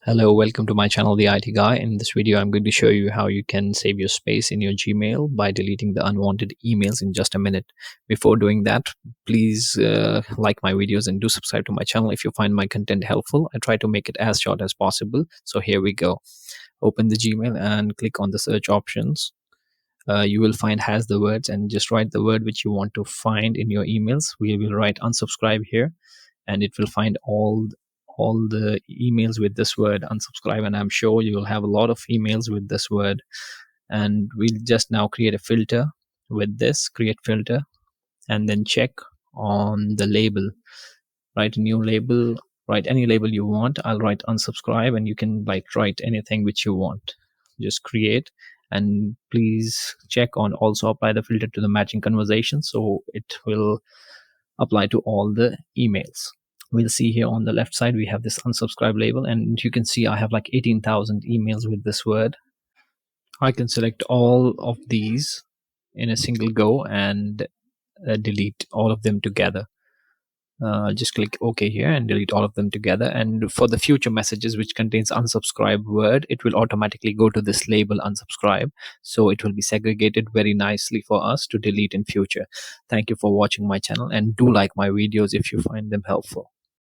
Hello, welcome to my channel, The IT Guy. In this video, I'm going to show you how you can save your space in your Gmail by deleting the unwanted emails in just a minute. Before doing that, please like my videos and do subscribe to my channel if you find my content helpful. I try to make it as short as possible. So here we go. Open the Gmail and click on the search options. You will find has the words and just write the word which you want to find in your emails. We will write unsubscribe here and it will find all the emails with this word unsubscribe, and I'm sure you will have a lot of emails with this word. And we'll just now create a filter with this create filter, and then check on the label. Write a new label, write any label you want. I'll write unsubscribe, and you can write anything which you want. Just create, and please check on also apply the filter to the matching conversation, so it will apply to all the emails. We'll see here on the left side we have this unsubscribe label, and you can see I have like 18,000 emails with this word. I can select all of these in a single go and delete all of them together. Just click OK here and delete all of them together. And for the future messages which contains unsubscribe word, it will automatically go to this label unsubscribe, so it will be segregated very nicely for us to delete in future. Thank you for watching my channel, and do like my videos if you find them helpful.